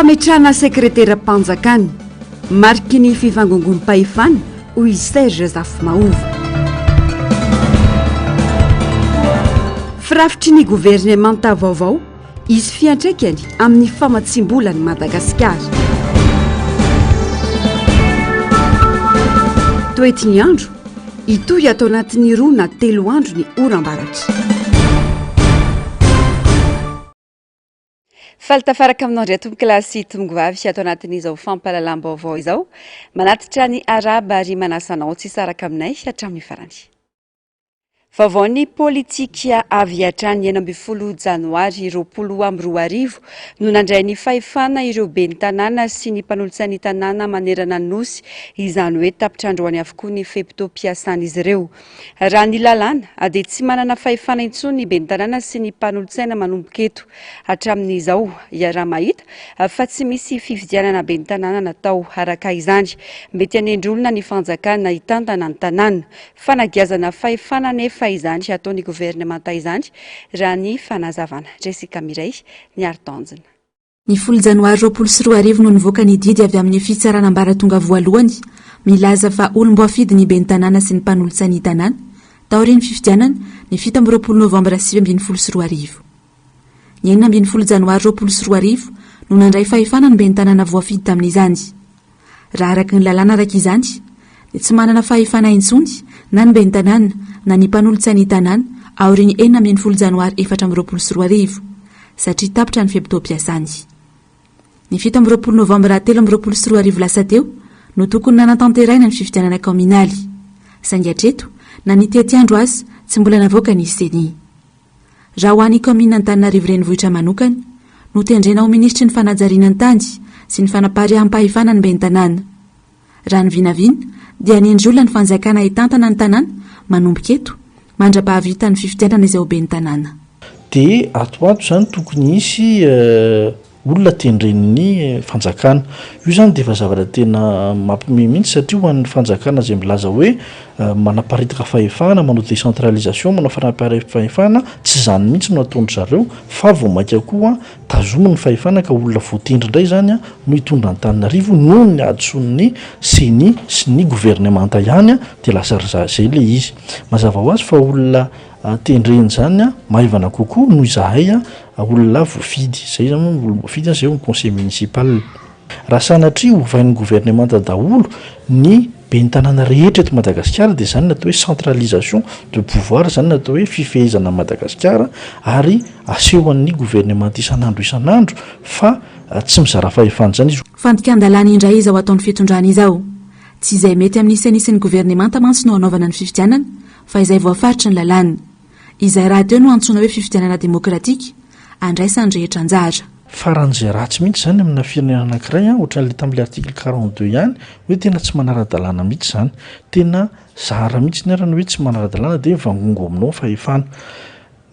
fametrana sekretera mpanjakany mariky ny fivangongonim-pahefana hoy Serge Zafimaova. Firafitry ny gouvernemanta vaovao izy fiantraikany amin'ny famatsimbolany Madagasikara. Toety ny andro itoy atao anatin'ny 2 na 3 andro ny oram-baratra. Faltafaraka aminao ndray tombokilasy tombovavy sy atao anatin'izao fampahalalam-baovao izao manatitra ny araba ary manasanao tsy saraka aminay hatramin'ny farany. Vaovao ny politika avy hatrany 20 janoary 2024 no nandray ny fahefana ireo ben'ny tanàna sy ny mpanolotsain'ny tanàna manerana ny nosy izany hoe tapitrandroany avokoa ny feptom-piasan'izy ireo. Raha ny lalàna dia tsy manana fahefana intsony ny ben'ny tanàna sy ny mpanolotsaina manomboka eto. Hatramin'izao raha mahita fa tsy misy fifidianana ben'ny tanàna natao araka izany. Mety hanendrolona ny fanjakana hitantana ny tanàna fanagiazana fahefana nefa izany ataon'ny gouvernemanta izany raha ny fanazavana. Jessica Miray ny artanjina. Ny 10 janoary 2024 no nivoaka ny didy avy amin'ny fitsarana ambaratonga voalohany milaza fa olom-boafidy ny ben'ny tanàna sy ny mpanolotsain'ny tanàna taorian'ny fifidianana ny 17 novambra 2024. Ny 19 janoary 2024 no nandray fahefana ny ben'ny tanàna voafidy tamin'izany. Raha araka ny lalàna araka izany dia tsy manana fahefana intsony na ny ben'ny tanàna na ny mpanolotsain'ny tanàna aorian'ny 19 janoary 2024 satria tapitra ny feptom-piasany. Ny 17 novambra 2024 lasa teo no tokony nanatanteraina ny fifidianana kominaly. Saingy hatreto na ny tety andro azy tsy mbola navoaka ny seni. Raha ho an'ny komina Antananarivo renivohitra manokana no tendrena ho ministry ny fanajariana ny tany sy ny fanapariaham-pahefana ny ben'ny tanàna. Raha ny vinavina dia nendrolona ny fanjakana hitantana ny tanàna manomboka eto mandra-pahavita ny fifidianana izay ho ben'ny tanàna. Dia ato zany tokony isy olona tendren'ny fanjakana. Io zany dia efa zavatra tena mampiomehy mihitsy satria ho an'ny fanjakana izay milaza hoe manaparitaka fahefana, manao décentralisation, manao fanaparitaham-pahefana, tsy zany mihitsy no ataon'ny zareo fa vao maika koa tazominy fahefana ka olona voatendry indray zany no hitondra Antananarivo noho ny adson'ny seni sy ny gouvernemanta ihany dia lasa zay le izy. Mazava ho azy fa olona tendreny zany maivana kokoa noho izahay olona voafidy. Zay zany olona voafidy zay conseil municipal. Raha sanatria hovain'ny gouvernemanta daholo ny ben'ny tanàna rehetra eto Madagasikara dia zany natao hoe centralisation de pouvoir, zany natao hoe fifehezana Madagasikara ary asehoan'ny gouvernemanta isan'andro fa tsy mizara fahefana zany izy. Fandikan-dalàna indray izao ataon'ny fitondrana izao. Tsy izay mety amin'ny isan'isan'ny gouvernemanta mantsy no anaovana ny fifidianana fa izay voafaritra ny lalàna. Izay raha teo no antsoina hoe fifidianana demokratika andraisany rehetra anjara. Faran'izay ratsy mihitsy zany amina firenena anankiray ohatran'ilay tamin'ilay article 42 ihany hoe tena tsy manara-dalàna mihitsy zany. Tena zara mihitsy ny arany hoe tsy manara-dalàna dia mivangongo aminao fahefana.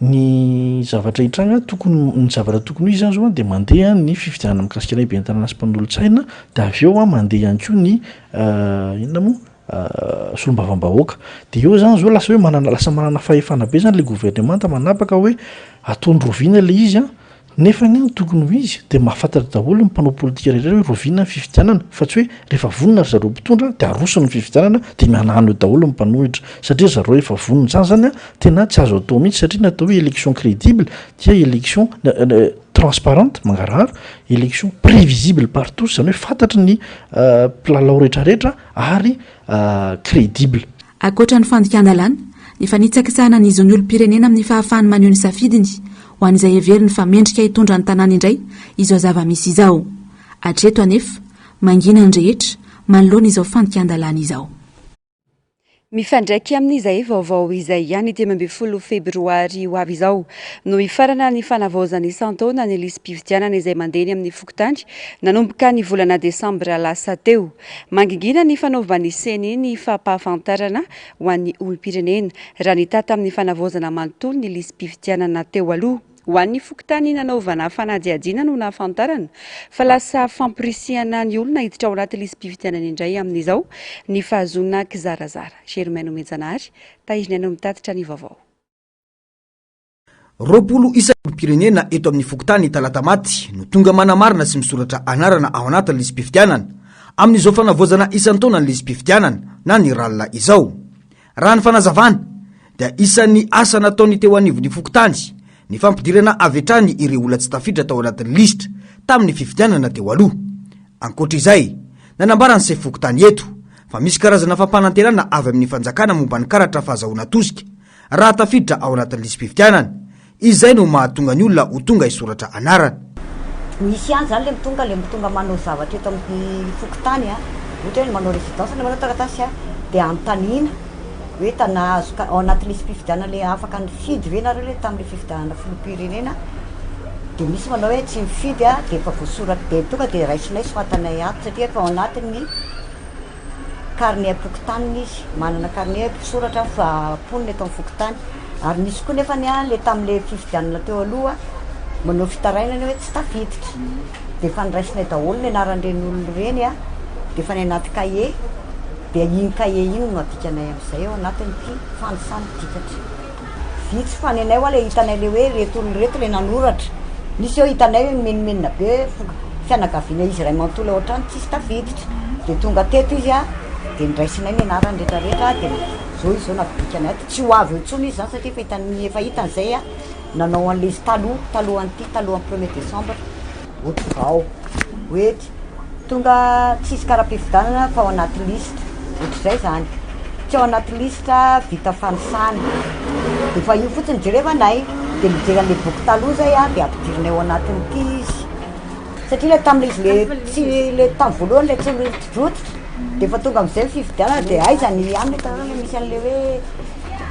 Ny zavatra hitranga ny zavatra tokony izy zany dia mandeha ny fifidianana mikasika ny ben'ny tanàna sy mpanolotsaina dia avy eo mandeha ihany koa ny inona moa solombavam-bahoaka. Dia eo zany zao lasa hoe lasa manana fahefana be zany le gouvernemanta manapaka hoe ataony roviana le izy nefa ny tokony ho izy dia mahafantatra daholo ny mpanao politika rehetra hoe roviana ny fifidianana fa tsy hoe rehefa vonona ry zareo mpitondra dia arosony ny fifidianana dia mianahany eo daholo ny mpanohitra satria zareo efa vonona zany tena tsy azo atao mihitsy satria natao hoe élection crédible dia élection transparente mangarahara, élection prévisible par tous, zany hoe fantatra ny mpilalao rehetrarehetra ary crédible. Ankoatra ny fandikan-dalàna, ny fanitsakisahana ny izony olom-pirenena amin'ny fahafahany maneho ny safidiny ho an'izay heveriny fa mendrika hitondra ny tanàna indray izao zava-misy izao. Hatreto anefa mangina ny rehetra manoloana izao fandikan-dalàna izao. Mifandraiky amin'izay vaovao izay ihany 18 febroary ho avy izao no ifarana ny fanavaozana isan-taona ny lisy mpifidianana izay mandeny amin'ny fokontany nanomboka ny volana desambra lasa teo. Mangingina ny fanaovany seni ny fampahafantarana ho an'ny olom-pirenena raha nitata amin'ny fanavaozana manontolo ny lisy mpifidianana teo aloha. Ho an'ny fokontany nanaovana fanadihadiana no nahafantarana fa lasa fampirisihana ny olona hiditra ao anaty lisy mpifidianana indray amin'izao ny fahazona kizarazara. Germaine Omenjanary, Taizina no mitatitra ny vaovao. Roapolo isam-pirenena eto amin'ny Fokotany talata maty no tonga manamarina sy misoratra anarana ao anatin'ny lisam-pifidianana amin'izao fanavoazana isan-taona ny lisam-pifidianana na ny ralina izao. Raha ny fanazavana dia isan'ny asa nataony teo anivon'ny Fokotany ny fampidirana avy hatrany ireo olona tsy tafiditra tao anatin'ny listra tamin'ny fifidianana teo aloha. Ankoatra izay, nanambarany se Fokotany eto fa misy karazana fampanantenana avy amin'ny fanjakana momba ny karatra fahazahoana tosika raha tafiditra ao anatin'ny lisam-pifidianana. Izay no mahatonga ny olona ho tonga isoratra anarana. Misy ihany zany le mitonga manao zavatra eto amin'ny Fokotany ohatra hoe manao résidence na manao taratasy dia anontaniana hoe tana ao anaty lisam-pifidianana le afaka ny fidy ve nareo le tamin'le fifidianana filoham-pirenena dia misy manao hoe tsy mifidy dia efa voasoratra dia tonga dia raisinay soatanay ato satria efa ao anatin'ny carnet Fokotany izy manana carnet soratra fa ponina eto amin'ny Fokotany. Ary misy koa nefa le tamin'le fifidianana teo aloha manao fitarainana hoe tsy tafiditra dia efa niraisinay daholo ny anaran'ireny olona ireny dia efa ny anaty cahier dia iny cahier iny no adikanay amin'izay ao anatin'ity fanosany dikatra. Vitsy fa ny anay le hitanay le hoe reto olona reto le nanoratra. Misy eo hitanay hoe menimenina be fianakaviana izy iray manontolo ao an-trano tsisy tafiditra dia tonga teto izy dia niraisinay ny anarany rehetrarehetra dia zao izy zao nabikanay tsy ho avy eo intsony izy zany satria efa hitan'izay nanao an'le izy talohan'ity 1er décembre ohatr'izao hoe tonga tsisy karaha-pifidianana fa ao anaty listra ohatr'izay zany tsy ao anaty listra vita fanosany dia fa io fotsiny jerevanay dia mijery an'le boky taloha zay dia ampidirinay ao anatin'ity izy satria le tamin'le izy le tamin'ny voalohany le tsy mirotirotra dia fa tonga amin'izay fifidianana dia aizany ihany le tarana misy an'le hoe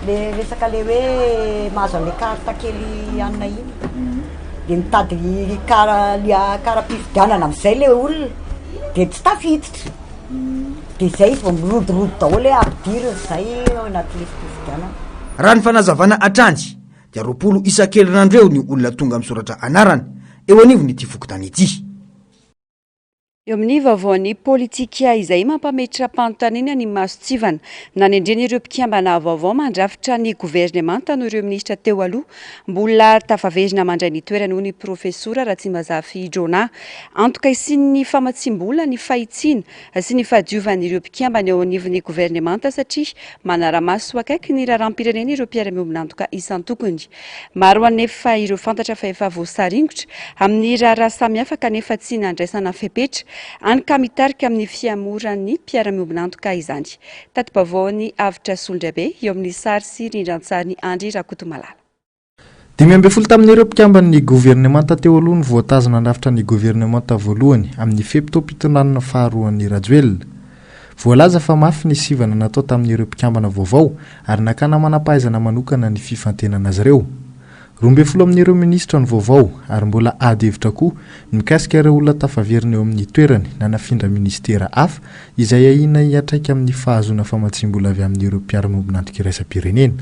le resaka le hoe mahazo an'le karta kely anina iny dia mitady kara-pifidianana amin'izay le olona dia tsy tafiditra dia izay izy vao mirodorodo daholo hoe ampidiriny izay ao anaty lisam-pifidianana. Raha ny fanazavana hatrany dia 20 isan-kerinandro eo ny olona tonga misoratra anarana eo anivon'ity Fokotany ity. Eo amin'ny vaovaon'ny politika izay mampametratra mpanontaniana ny masotsivana nanendreny ireo mpikambana vaovao mandrafitra ny gouvernemanta no ireo minisitra teo aloha mbola tafaverina mandray ny toerany ho ny profesora Ratsimazafy Jona antoka isiany ny famatsim-bola ny fahitsiana sy ny fahadiovan'ireo mpikambana eo anivon'ny gouvernemanta satria manara-maso akaiky ny raharam-pirenena ireo mpiara-miomby antoka isan-tokony. Maro anefa ireo fantatra fa efa voasaringotra amin'ny raharaha samihafa kanefa tsy nandraisana fepetra anka mitarika amin'ny fiamoran'ny mpiara-miombina antoka izany. Tati-baovao avitra Solondrabe eo amin'ny sary sy rindran-tsary Andry Rakotomalala. 12 tamin'ireo mpikambany gouvernemanta teo aloha ny voatazana ndrafitra ny gouvernemanta voalohany amin'ny feptom-pitonanana faharoan'ny Rajoelina. Voalaza fa mafy ny sivana natao tamin'ireo mpikambana vaovao ary nakana manam-pahaizana manokana ny fifantenana azy ireo. 12 amin'ireo ministra ny vaovao ary mbola ady hevitra koa mikasika ireo olona tafaverina eo amin'ny toerany nanafindra ministera hafa izay ahina hiatraika amin'ny fahazoana famatsim-bola avy amin'ireo mpiara-miombina antoka iraisam-pirenena.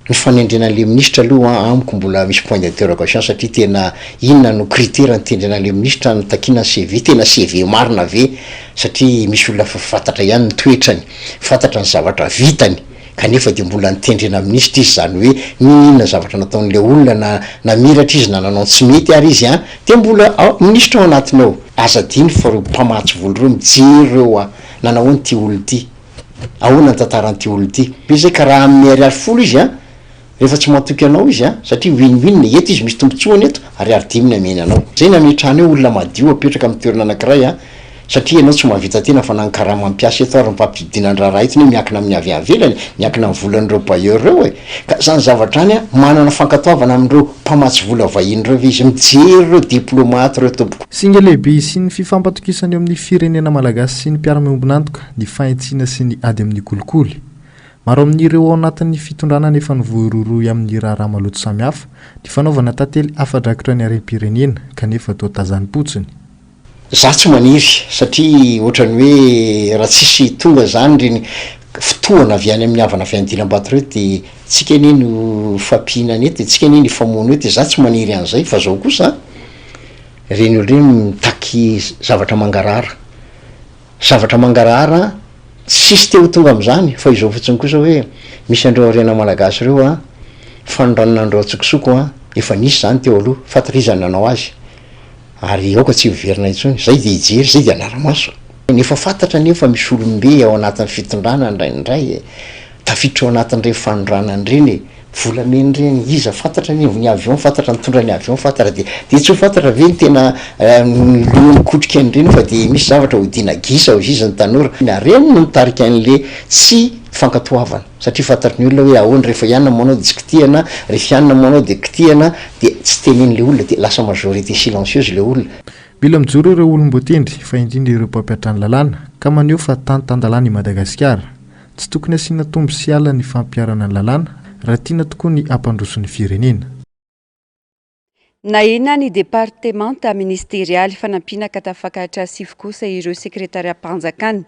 Ny fanendrenan'le ministra aloha amiko mbola misy point d'interrogation satria tena inona no critère ny tendrenan'le ministra ny takina CV tena CV marina ve satria misy olona fantatra ihany ny toetrany fantatra ny zavatra vitany kanefa dia mbola nitendrena ministra izy zany hoe inona zavatra nataon'le olona na miratra izy na nanao tsy mety ary izy dia mbola ministra ao anatiny ao azadiny fa reo mpamatsy voly reo mijery reo nanahoany ty olo ty ahoana ny tantaran'ity olo ty be zay ka raha amin'ny ariary folo izy rehefa tsy matoky anao izy satria win-win eto izy misy tombotsoany eto ariary 10 ny ameny anao zay nametrany hoe olona madio apetraka amin'ny toerana anankiray satria ianao tsy mahavita tena fa nankaraha mampiasa eto ary mpampidina ny raharaha etony hoe miankina amin'ny avy avelany miankina amin'ny volan'ireo bailleur reo ka zany zavatra any manana fankatoavana amin'ireo mpamatsy vola vahiny reo izy mijery reo diplomate reo tompoko. Singa lehibe sy ny fifampatokisany eo amin'ny firenena malagasy sy ny mpiara-miombina antoka ny fahintsiana sy ny ady amin'ny kolikoly. Maro amin'ireo ao anatin'ny fitondrana nefa ny voaroroy amin'ny raharaha maloto samihafa ny fanaovana tantely afa-drakitra ny harem-pirenena kanefa toa tazany-potsiny. Za tsy maniry satria ohatrany hoe raha tsisy tonga zany reny fotoana avy any amin'ny havana fiandilam-bato reo dia tsika neny fampihinana eto tsika neny famono eto za tsy maniry an'izay fa zao kosa reny olo reny mitaky zavatra mangarahara tsisy teo tonga amin'izany fa izao fotsiny kosa hoe misy andreo arena malagasy reo fanoranonandreo atsokosoko efa nisy zany teo aloha fatarizana anao azy ary aoka tsy miverina intsony zay de ijery zay de anaramaso nefa fantatra nefa misy olombe ao anatin'ny fitondrana ndraindray tafiditra ao anatin'ireny fanondranany reny volameny reny iza fantatra ny avion fantatra mitondra ny avion fantatra de tsy ho fantatra ve ny tena mikotrika an'ireny fa de misy zavatra hodina gisa izy izy ny tanora nareny no mitarika an'le tsy fankatoavana satria fantatry ny olona hoe ahoany rehefa ianina manao de tsy kitihana rehefa ianina manao de kitihana de tsy tenen'le olona de lasa majorité silencieuse le olona mila mijoro ireo olom-boatendry fa indrindra ireo mpampiatra ny lalàna ka maneho fa tany-tandalàna i Madagasikara tsy tokony asiana tombo sy ala ny fampiarana ny lalàna raha tiana tokoa ny ampandroson'ny firenena. Nahina ny departemanta ministerialy fanampiana katafakatra sivy kosa ireo sekretariam-panjakana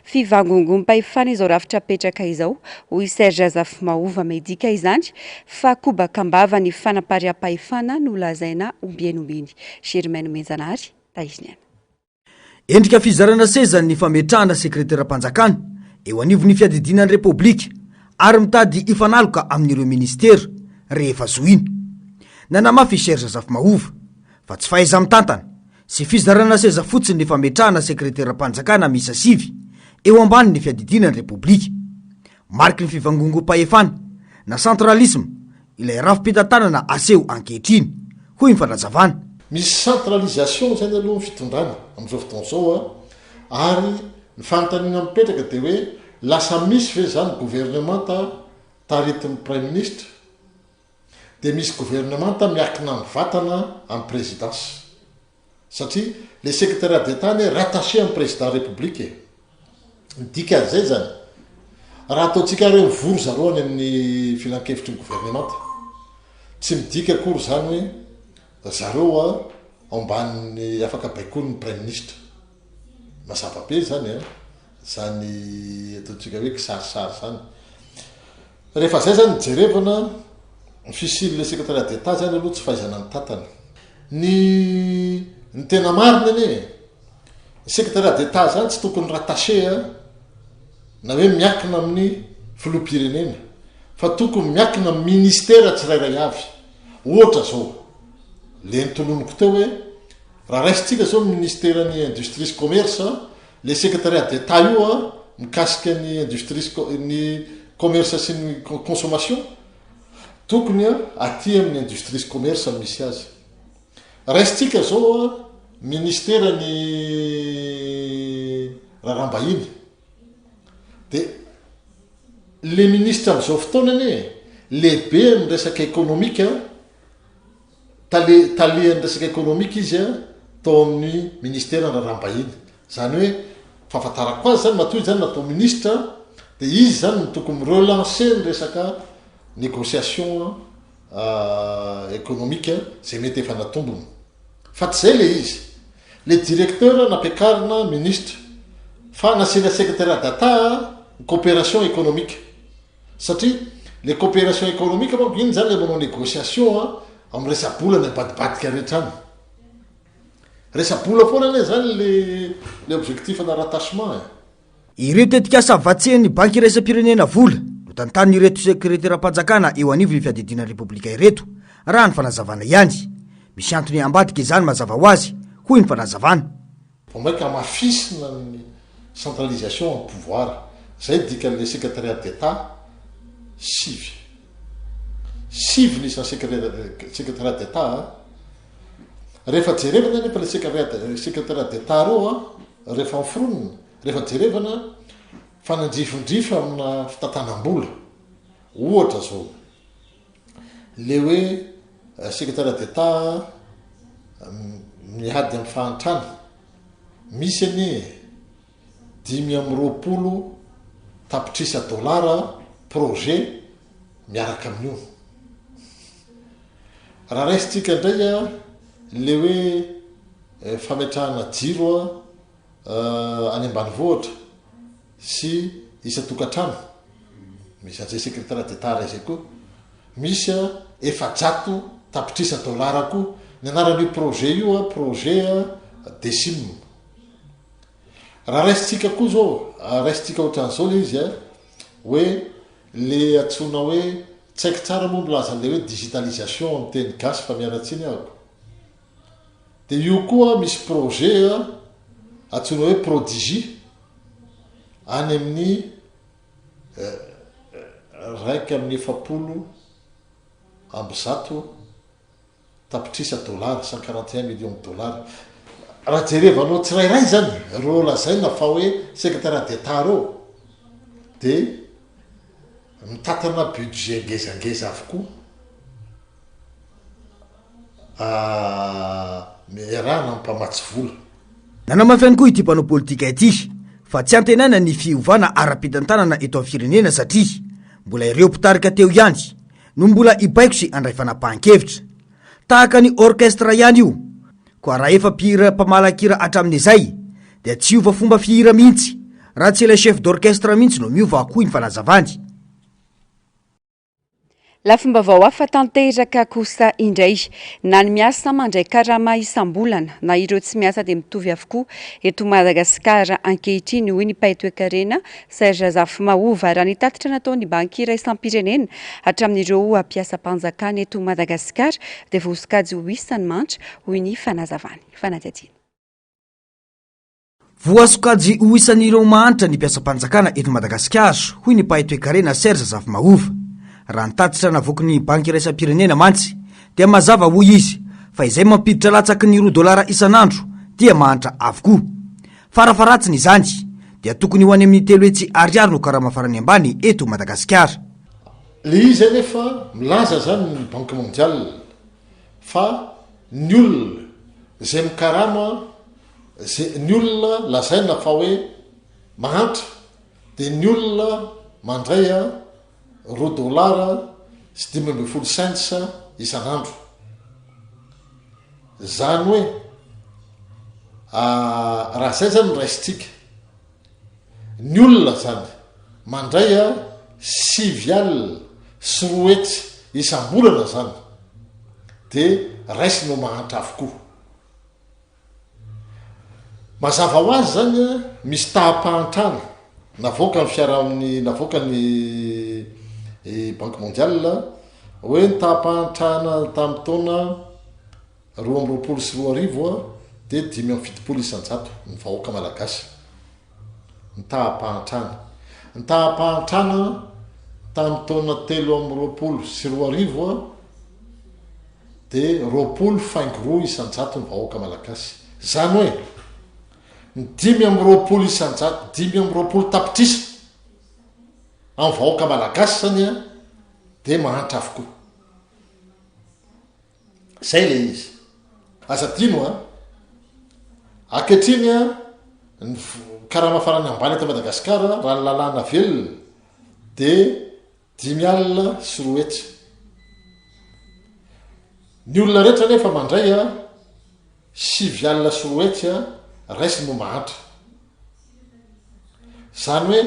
fivangongom-pahefana izao rafitra petraka izao hoy Serge Zafimahova medika izany fa kobakambava ny fanampariam-pahefana no lazaina ombienombiny. Germaine Menjanary taiziny. Endrika fizarana seza ny fametrahana sekretariam-panjakana eo anivon'ny fiadidinan'ny repoblika ary mitady ifanaloka amin'ireo ministera rehefa zoiny. Nanamafy Serge Zafimahova fa tsy fahaiza mitantana sy fizarana seza fotsiny ny fametrahana sekretariam-panjakana misa sivy eo ambanin'ny fiadidinan'ny repoblika. Mariky ny fivangongom-pahefana na centralisme ilay rafim-pitantanana aseho ankehitriny hoy mifandrazavana. Misy centralisation zany aloha ny fitondrana amin'izao fotoana izao ary ny fanontaniana mipetraka dia hoe lasa misy ve zany gouvernemanta taretin'ny prime ministre dia misy gouvernemanta miakina ny vatana amin'ny présidence satria le secrétariat d'état ny rattaché amin'ny président république midika zay zany raha ataontsika reo mivory zaroany amin'ny filan-kevitry ny gouvernemanta tsy midika akory zany hoe zareo ambany afaka baikoiny ny prime ministre mazava be zany zany ataontsika hoe kisarisary zany rehefa zay zany mijerevana ny fisily secrétariat d'état zany aloha tsy fahaizana ny tantana ny tena marina ane ny secrétariat d'état zany tsy tokony rattaché na hoe miakina amin'ny filoham-pirenena fa tokony miakina amin'ny ministera tsirairay avy. Ohatra zao le nitoloniko teo hoe raha raisitsika zao ministera ny industrie sy commerce le secrétariat d'état io mikasika ny industrie ny commerce sy ny consommation tokony aty amin'ny industrie sy commerce misy azy. Raisitsika zao ministera ny rarambahiny de le ministre amin'izao fotoana ane lehibe amin'ny resaka économique talehan'ny resaka économique izy tao amin'ny ministera ny rarambahiny zany hoe fahafantarako azy zany matoy zany natao ministre de izy zany no tokony relancer ny resaka négociation économique zay mety efa natombony fa tsy zay le izy le directeur nampiakarina ministre fa nasiana secrétariat d'état coopération économique satria le coopération économique manko iny zany le manao négociation amin'ny resa-bola ny abadibadika rehetra any resa-bola foana ane zany le objectif na rattachement ireo tetika asa vatsehany banky iraisam-pirenena vola no tantany ireto sekretariam-panjakana eo anivon'ny fiadidinan'ny repoblika ireto raha ny fanazavana ihany misy antony ambadika izany mazava ho azy hoy ny fanazavana maika mafisina ny centralisation en pouvoir zay dikan'le secrétariat d'état sivy nisan'ny secrétariat d'état rehefa jerevana nefa le secrétariat d'état reo rehefa miforonina rehefa jerevana fanandrifondrifa amina fitantanam-bola ohatra zao le hoe secrétariat d'état miady amin'ny fahantrana misy any 520 tapitrisa dolara projet miaraka amin'io raha raisitsika indray le hoe fametrahana jiro any ambanivohitra sy isa-tokantrano misy an'izay secrétariat d'état ray zay koa misy 400 tapitrisa dolara koa ny anaran'io projet io projet Decim. Raha raisitsika koa zao raisitsika ohatran'izao le izy hoe le atsona hoe tsy haiko tsara moa milaza an'lay hoe digitalisation amin'ny teny gasy fa miaratsiny ahko dia io koa misy projet antsoina hoe prodigie any amin'ny raiky amin'ny 700 amby zato tapitrisa $, 141 millions de dollars. Raha jerevanao tsirairay zany ro lazaina fa hoe secrétaire d'État reo dia mitatana budget ngezangeza avokoa miarahana mpamatsy vola. Nanamafy koa ity mpanao politika ity fa tsy antenaina ny fiovana ara-pitantanana eto amin'ny firenena satria mbola ireo mpitarika teo ihany no mbola ibaiko sy andray fanapahan-kevitra tahaka ny orkestra ihany io. Koa raha efa mpihira mpamalakira hatramin'izay dia tsy ova fomba fihira mihitsy raha tsy ilay chef d'orchestre mihitsy no miova akoho ny fanazavany. Lafumbavao hafa tanteraka kosa indray na ny miasa mandray karama isam-bolana na ireo tsy miasa dia mitovy avokoa eto Madagasikara ankehitriny hoy ny paitoekarena Serge Zafimahova raha ny tatitra nataony bankira isam-pirenena hatramin'ireo mpiasam-panjakana eto Madagasikara dia voasokajy ho isany mantra hoy ny fanazavany. Fanadihadiana. Voasokajy ho isan'ireo mantra ny mpiasam-panjakana eto Madagasikara hoy ny paitoekarena Serge Zafimahova. Raha nitatitra navoky ny banky iray isam-pirenena mantsy dia mazava hoy izy fa izay mampiditra latsaky ny $2 isan'andro dia mahantra avokoa. Farafaratsiny izany dia tokony ho any amin'ny 3 hetsy ariary no karama farany ambany eto Madagasikara. Le izy anefa milaza zany ny Banque mondiale fa ny olona izay mikarama ny olona lazaina fa hoe mahantra dia ny olona mandray $2 sy 5 cents isan'andro. Zany hoe raha zay zany raisitsika ny olona zany mandray 7 sy 4 hetsy isam-bolana zany dia raisy no mahantra avokoa. Mazava ho azy zany misy taham-pahantrana navoaka ny fiarahamin'ny navoaka ny Banque mondiale hoe ny taham-pahantrana tamin'ny taona 2024 dia 570 isan-jato ny vahoaka malagasy. Ny taham-pahantrana tamin'ny taona 2024 dia 20.2 isan-jato ny vahoaka malagasy. Zany hoe ny 520 isan-jato 520 tapitrisa amin'ny vahoaka malagasy zany dia mahantra avokoa. Zay le izy. Azadino ankehitriny ny karama farany ambany eto Madagasikara raha ny lalàna velona dia 5 sy 4 hetsy. Ny olona rehetra nefa mandray 7 sy 4 hetsy raisy no mahantra. Zany hoe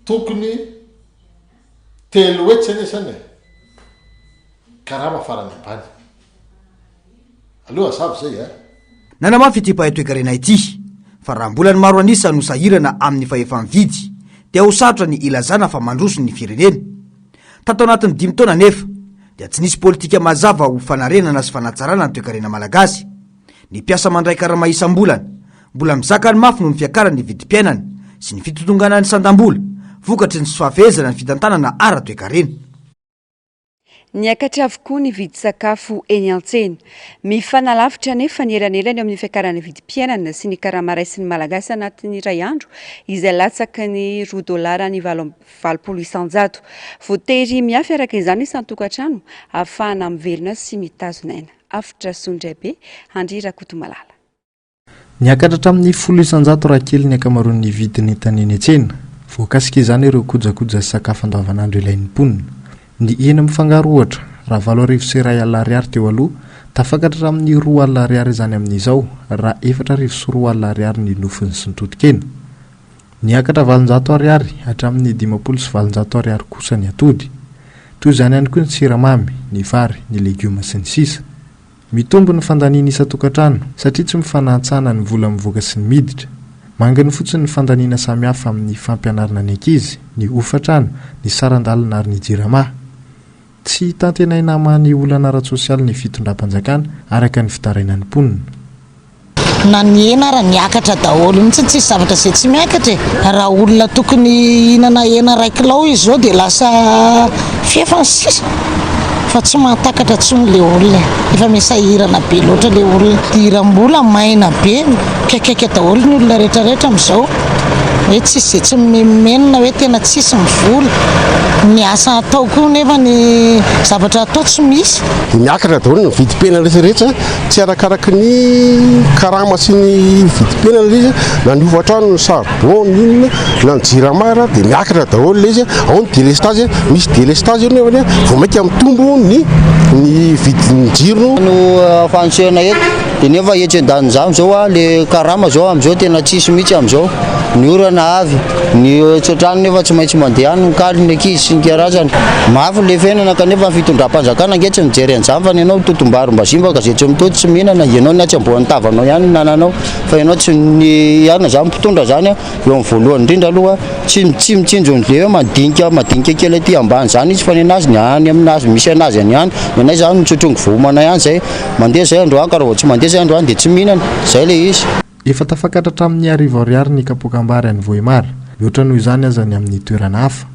tokony 3 hetsy anesany karama farany ambany. Aloha savy zay nanamafy ity paitoekarena ity fa raha mbola ny maro anisa no sahirana amin'ny fahefa-mividy dia ho sarotra ny ilazana fa mandroso ny firenena. Tato anatin'ny 5 taona nefa dia tsy nisy politika mazava ho fanarenana sy fanatsarana ny toekarena malagasy. Ny mpiasa mandray karama isam-bolana mbola mizaka ny mafy noho ny fiakarany vidim-piainana sy ny fitotongana ny sandam-bola vokatry ny fafehezana ny fitantanana ara-toekarena. Niakatra avokoa ny vidy sakafo eny an-tsena. Mifanalavitra nefa ny elanelany amin'ny fiakarany vidim-piainana sy ny karama raisin'ny malagasy anatin'ny iray andro izay latsaka ny $2 ny 20 isan-jato. Voatery miafy araka izany isan-tokantrano ahafahana mivelona sy mitazona aina. Afitra Sondraibe, Andry Rakotomalala. Niakatra hatramin'ny 10 isan-jato raha kely ny akamaroan'ny vidiny taneny an-tsena. Voakasika izany ireo kojakoja sakafo andavanandro ilain'ny mponina. Ny hena mifangaro ohatra raha $2.2 teo aloha tafakatra amin'ny $2 izany amin'izao raha $4.2 ny nofony sy ny totokena. Niakatra $700 hatramin'ny $500 kosa ny atody. Toy izany ihany koa ny siramamy, ny vary, ny legioma sy ny sisa. Mitombo ny fandaniana isan-tokantrano satria tsy mifanantsana ny vola mivoaka sy ny miditra. mangany fotsiny ny fandaniana samihafa amin'ny fampianarana ny ankizy, ny ofatrano, ny sarandalina ary ny jirama. Tsy tantenaina mahany olana ara-tsosialy ny fitondram-panjakana araka ny fitarainany mponina. Na ny hena raha niakatra daholo mihitsy tsisy zavatra izay tsy miakatra raha olona tokony hinana hena 1 kilao izy zao dia lasa fefany sisa fa tsy mahatakatra tsony le olona efa misahirana be loatra le olona hiram-bola maina be kaikaiky daholo ny olona rehetrarehetra amin'izao hoe tsisy izay tsy menina hoe tena tsisy mivola ny asa atao koa nefa ny zavatra atao tsy misy miakatra daholo ny vidipena rehetrarehetra tsy arakaraka ny karama sy ny vidipena izy na ny ofatrano ny charbon inona na ny jiramara dia miakatra daholo le izy ao ny délestage misy délestage nefa vao mainka mitombo ny vidin'ny jiro no fanosehana eto dia nefa etry-daniny zao le karama zao amin'izao tena tsisy mihitsy amin'izao ny orana avy ny tsotrano nefa tsy maintsy mandeha any nikaly ny ankizy sy ny karazany mafy le fiainana kanefa ny fitondram-panjakana angetra mijery an'izany fa ny anao totom-barom-bazimbaka izay tsy mitody tsy mihinana ianao ny atsamboan'ny tavanao ihany nananao fa ianao tsy ny iana zany mpitondra zany eo amin'ny voalohany indrindra aloha tsy mitsinjo n'le hoe madinika kely aty ambany zany izy fa ny anazy ny any aminazy misy anazy any ihany ny anay zany mitsotrongo vomana ihany zay mandeha zay androany ka raha vao tsy mandeha zay androany dia tsy mihinana zay le izy. Efa tafakatra amin'ny ariary ny kapokambary any Vohimar mihoatra noho izany aza ny amin'ny toerana hafa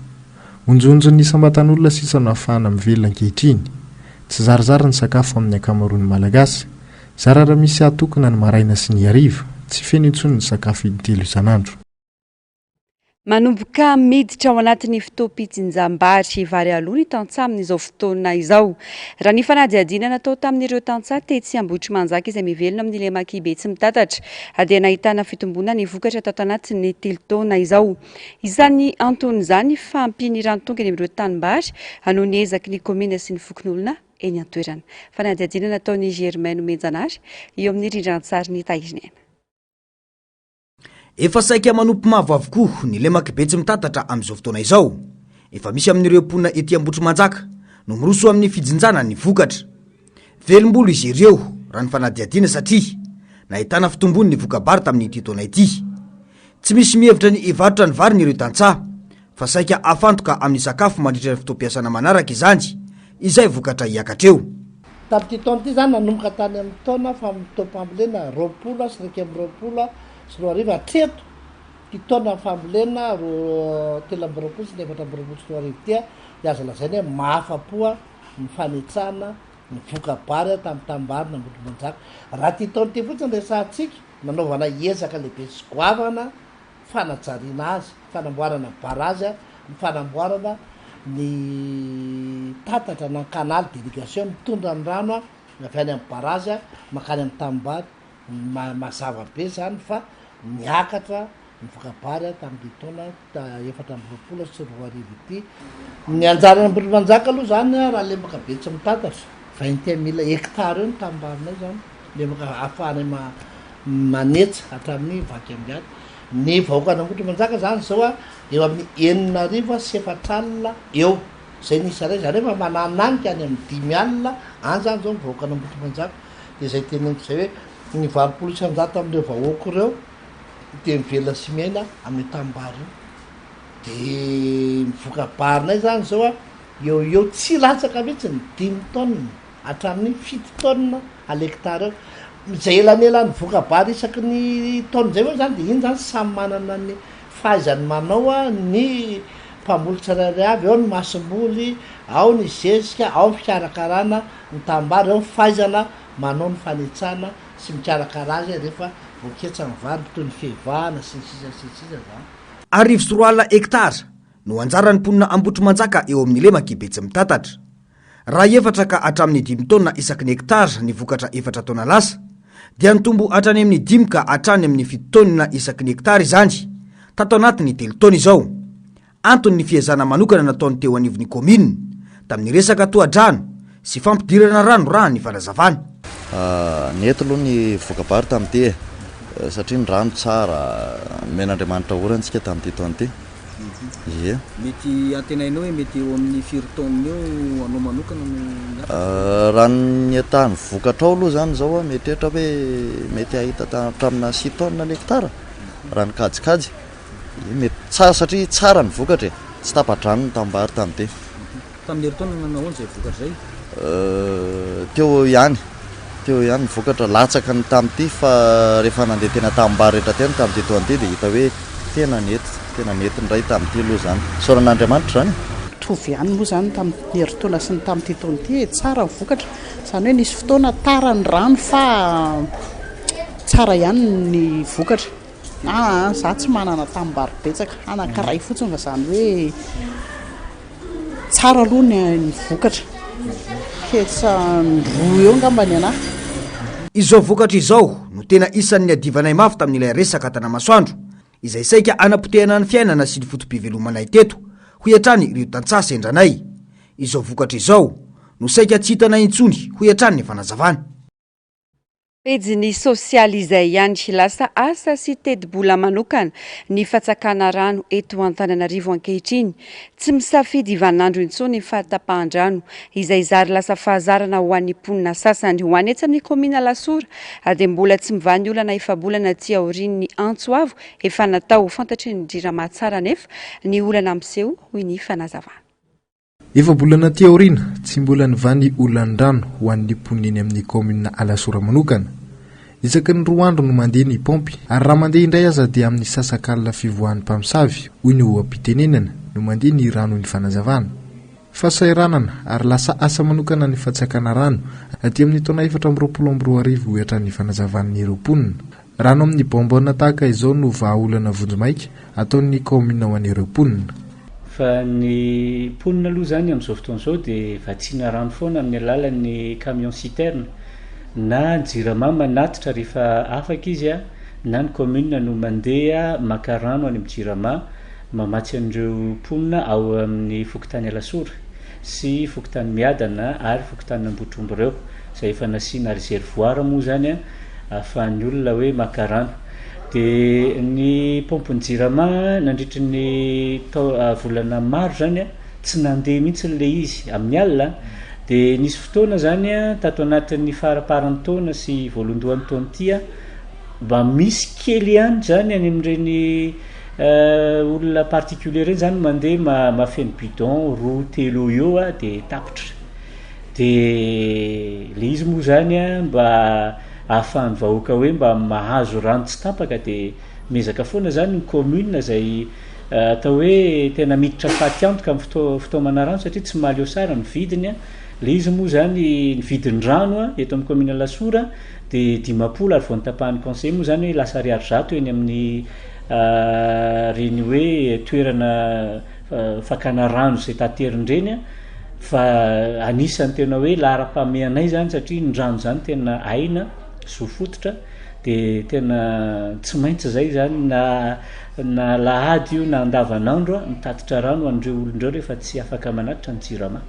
onjonjony isambatan'olona sisa no ahafahana mivelona ankehitriny tsy zarazara ny sakafo amin'ny ankamaroany malagasy zarara misy atokana ny maraina sy ny hariva tsy feno intsony ny sakafo intelo isanandro. Manomboka miditra ao anatin'ny fitoam-pitsinjam-bary vary aloha ny tantsaha amin'izao fotoana izao. Raha ny fanadihadiana natao tamin'ireo tantsaha tetsy Ambohitrimanjaka izay mivelona amin'ny Lemakibe tsy mitatatra dia nahitana fitombona ny vokatra tato anatin'ny 3 taona izao. Izany anton'izany fampiny rano-tonga amin'ireo tanimbary anoho ny ezaky ny komina sy ny fokon'olona eny an-toerana. Fanadihadiana nataon'ny Germaine Menjanary eo amin'ny rindran-tsary ny Tahirinena. Efa saika manompo mavo avokoa ny Lemakibe tsy mitatatra amin'izao fotoana izao. Efa misy amin'ireo mponina ety Ambohitrimanjaka no miroso amin'ny fijinjana ny vokatra. Velombolo izy ireo raha ny fanadihadiana satria nahitana fitombony ny vokabary tamin'ity taona ity. Tsy misy mihevitra ny hivarotra ny vary ny ireo tantsaha fa saika afantoka amin'ny sakafo mandritra ny fotoam-piasana manaraka izany izay vokatra hiakatreo. Tamin'ity taona ity zany nanomboka tany amin'ny taona fa mitopambolena 20 sy 20 sy 20 hatreto ty taona fambolena 3 sy 4 sy 20 tia dia azo lazaina hoe mahafa-poa ny fanetsana ny vokabary tamin'ny tambary na Ambohitrimanjaka. Raha ty taona ty fotsiny resahantsika nanaovana ezaka lehibe sy goavana fanajariana azy, fanamboarana barazy, ny fanamboarana ny tatatra na kanaly délégation mitondra ny rano avy any amin'ny barazy makany amin'ny tambary mazava be zany fa niakatra ny vokabary tamin'ny taona 4 sy 20 ity. Ny anjarany Ambohitrimanjaka aloha zany raha Lemakibe tsy mitatatra 20,000 hectare eo ny tambarinay zany lemaka ahafahany manetsa hatramin'ny vaky ambiady. Ny vahoakany Ambohitrimanjaka zany zao eo amin'ny 9 sy 4 alina eo zay nisy ray zany efa manananika any amin'ny 5 alina any zany zao vahoakany Ambohitrimanjaka dia zay teneniko zay hoe ny 20 isanjato amin'ireo vahoaka ireo dia mivelona sy miaina amin'ny tambary io. Dia ny vokabarinay zany zao eo tsy latsaka mihitsy ny 5 taona hatramin'ny 7 taona al-hectare eo. Izay elanelany vokabary isaky ny taona zay moa zany dia iny zany samy manana ny fahaizany manao ny mpamboly tsirairay avy, ao ny masimboly, ao ny zezika, ao ny fikarakarana ny tambary, ao ny fahaizana manao ny fanetsana sy mikarakara azy rehefa voaketsa ny vary toy ny fehivahana sy ny sisa zany. 4 hektara no anjaran'ny mponina Ambohitrimanjaka eo amin'ny Lemakibe tsy mitatatra. Raha efatra ka hatramin'ny 5 taona isaky ny hektara ny vokatra 4 taona lasa dia nitombo hatrany amin'ny 5 ka hatrany amin'ny 7 taona isaky ny hektara izany tato anatin'ny 3 taona izao. Antony ny fiezana manokana nataony teo anivon'ny komina tamin'ny resaka tohadrano sy fampidirana rano raha ny fanazavana. Neto aloha ny vokabary tamin'ity satria ny rano tsara men'Andriamanitra orantsika tamin'ity taona ity. Ie. Mety antenainao hoe mety eo amin'ny 4 taona eo anao manokana no raha ny atahany vokatra ao aloha zany zao mety ohatra hoe mety ahita hatramina 6 taona l'hektara. raha nikajikajy mety tsara satria tsara ny vokatra tsy tapadrano tambary tamin'ity tamin'ny herintaona nanao zay vokatra zay teo ihany ny vokatra latsaka ny tamin'ity fa rehefa nandeha tena tambary rehetra tena tamin'ity toan'ity dia hita hoe tena nety ny ray tamin'ity aloha zany soran'Andriamanitra zany tovy ihany moa zany tamin'ny herintaona sy ny tamin'ity taon'ity tsara ny vokatra zany hoe nisy fotoana tara ny rano fa tsara ihany ny vokatra za tsy manana tambary betsaka anankiray fotsiny fa zany hoe tsara aloha ny vokatra ketsa roa eo ngambany anahy izao vokatra izao no tena isan'ny adivanay mafy tamin'ilay resaka tana masoandro izay saika anapotehana ny fiainana sy ny fotom-pivelomanay teto ho iatrany ireo tantsasa endranay izao vokatra izao no saika tsy hitanay intsony ho iatrany ny fanazavana pejiny sosialy izay ihany lasa asa sy tedi-bola manokana ny fatsakana rano eto Antananarivo ankehitriny tsy misafidy ivanandro intsony ny fahatapahan-drano izay zary lasa fahazarana ho an'ny mponina sasany ho any etsy amin'ny komina Lasora dia mbola tsy mivany olana efa-bolana aty aorian'ny Antsoavo efa natao fantatry ny Jirama tsara nefa ny olana miseho hoy ny fanazavana efa-bolana aty aoriana tsy mbola nivany olandrano ho an'ny mponina amin'ny komina Lasora manokana isaky ny 2 andro no mandeha ny pompy ary raha mandeha indray aza dia amin'ny sasakalina fivoahan'ny mpamosavy hoy ny oam-pitenenana no mandeha ny rano ny fanazavana fasairanana ary lasa asa manokana ny fatsakana rano aty amin'ny taona 420 hoatra ny fanazavan'ny roponina rano amin'ny bombona tahaka izao no vahaolana vonjomaika ataon'ny komina ho an'ny roponina fa ny ponina aloha zany amin'izao fotoan'izao dia vatsiana rano foana amin'ny alalan'ny camion citerne na Jirama manatitra rehefa afaka izy na ny commune no mandeha maka rano any amin'ny Jirama mamatsy an'ireo ponina ao amin'ny fokotany Lasora sy fokotany Miadana ary fokotany Ambohitrombo ireo izay efa nasiana réservoir moa zany ahafahan'ny olona hoe maka rano dia ny pompony Jirama nandritry ny volana maro zany tsy nandeha mihitsy le izy amin'ny alina dia nisy fotoana zany tato anatin'ny faraparan'ny taona sy voalohandohan'ny taona ity mba misy kely ihany zany any amin'ireny olona particulier reny zany mandeha mafeny bidon 2-3 eo dia tapitra dia le izy moa zany mba ahafahan'ny vahoaka hoe mba mahazo rano tsy tapaka dia mezaka foana zany ny commune zay atao hoe tena miditra faty antoka amin'ny fitaomana rano satria tsy mahaleo sara ny vidiny le izy moa zany ny vidiny rano eto amin'ny commune Lasora dia 500 ary vao nitapahan'ny conseil moa zany hoe lasa 100 eny amin'ny reny hoe toerana fakana rano zay taterindreny fa anisany tena hoe lahara-pamehanay zany satria ny rano zany tena aina sofototra dia tena tsy maintsy zay zany na lahady io na andavanandro mitatitra rano an'ireo olondreo rehefa tsy afaka manatitra ny Jirama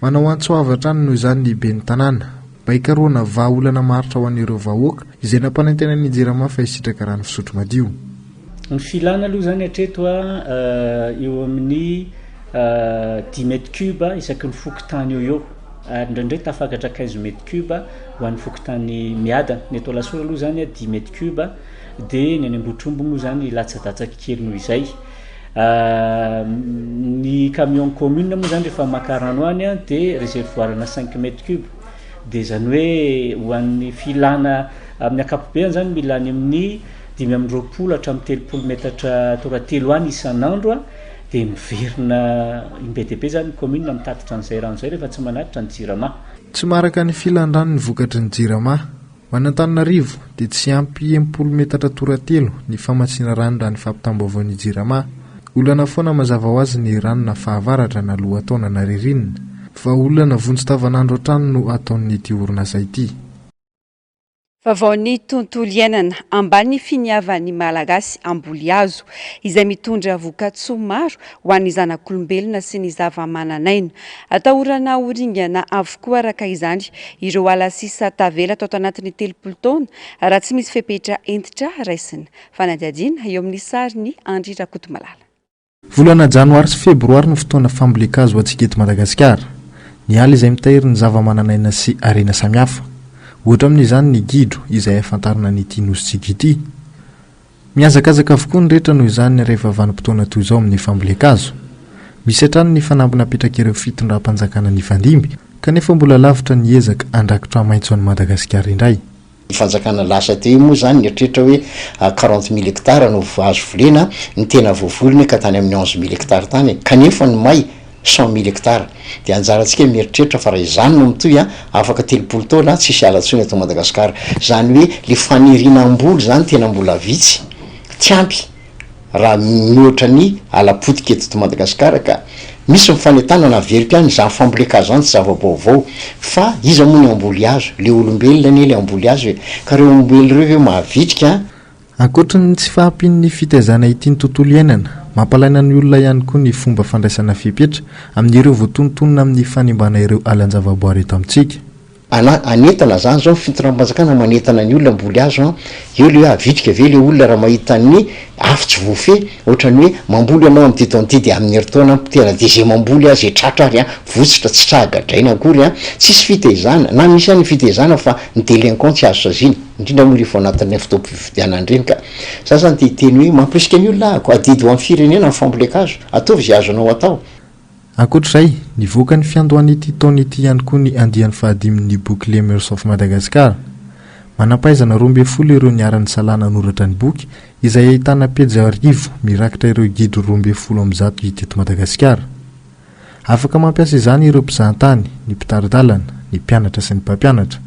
manao Antsoavatra noho izany ny ben'ny tanàna mba hikaroana vahaolana maritra ho an'ireo vahoaka izay nampanantena ny Jirama fa hisitraka rano fisotro madio ny filana aloha zany hatreto eo amin'ny 10 mètres cube isaky ny fokotany eo ary indraindray tafakatra 15 mètres cube ho an'ny fokotany Miadana ny eto Lasora aloha zany 10 mètres cube dia ny any Ambohitrombo moa zany latsadatsaka kely noho izay ny camion commune moa zany rehefa maka rano any dia réservoir na 5 mètres cube dia zany hoe ho an'ny filana amin'ny akapobeany zany mila any amin'ny 520 hatramin'ny 30 metatra toratelo any isan'andro dia miverina imbedebe zany commune mitatitra an'izay rano zay rehefa tsy manatitra ny Jirama tsy maraka ny filan-drano ny vokatry ny Jirama Antananarivo dia tsy ampy 10 metatra toratelo ny famatsiana rano raha ny fampitambaovan'ny Jirama olana foana mazava ho azy ny rano na fahavaratra na lohataona na ririnina fa olana vonjy-tavanandro hatrany no ataon'ity orinasa ity Vavaon'ny tontolo iainana ambany finiavan'ny malagasy Ambolihazo izay mitondra vokatsoa maro ho an'ny zanak'olombelona sy ny zava-mananaina atahorana oringana avokoa araka izany ireo alasisa tavela tao anatin'ny 30 taona raha tsy misy fepetra entitra raisina fanadihadiana eo amin'ny sariny Andry Rakotomalala volana janoary sy febroary no fotoana famboleka-hazo ho antsika eto Madagasikara ny ala izay mitahiry ny zava-mananaina sy arena samihafa ohatra amin'izany ny gidro izay afantarana n'ity nositsika ity miazakazaka avokoa ny rehetra noho izany rehefa vanim-potoana toy izao amin'ny fambolekazo. Misy hatrany ny fanampina apetraka ireo fitondram-panjakana ny vandimby kanefa mbola lavitra ny ezaka andrakitra maitso any Madagasikara indray. Ny fanjakana lasa teo moa zany eritreritra hoe 40,000 hectares no azo volena ny tena voavolony ka tany amin'ny 11,000 hectares tany kanefa ny may 100,000 hectares dia anjarantsika mieritreritra fa raha izany no mitoy afaka 30 taona tsisy alatsony eto Madagasikara. Zany hoe le fanirianam-boly zany tena mbola vitsy tsy ampy raha mihoatra ny alapotika eto Madagasikara ka misy mifanetana na veripiany zany fambolekazo zany tsy zava-baovao fa iza moa ny amboly azo le olombelona ny le amboly azo ka reo olombelona reo ve mahavitrika. Ankoatrany tsy fahampian'ny fitaizana ity ny tontolo iainana, mampalaina ny olona ihany koa ny fomba fandraisana fipetra amin'ireo voatonontonona amin'ny fanembana ireo alan-javaboary eto amintsika. Anetana zany zao fitondram-panjakana manetana ny olona mboly azo eo le hoe avitrika ve le olona raha mahita ny afitsy vofe ohatrany hoe mamboly ianao amin'ny titonty dia amin'ny heritaona tena dia zay mamboly azy tratra ary votsitra tsy trahagadraina akory tsisy fitaizana na misy any fitaizana fa ny délinquant tsy azo sazina indrindra moa rehefa anatin'ny fitaom-pifidianana ireny ka sasany titeny hoe mampirisika ny olona ako adidy ho amin'ny firenena ny fambolekazo ataovy izay azonao atao. Ankoatr'izay nivoaka ny fiandohan'ity taona ity ihany koa ny andiany fahadimin'ny boky Lemurs of Madagascar. Manampaizana 12 ireo niara-ny salana noratra ny boky izay ahitana pejy 10 mirakitra ireo gidy 12 hita eto Madagasikara. Afaka mampiasa izany ireo mpizahatany, ny mpitaridalana, ny mpianatra sy ny mpampianatra.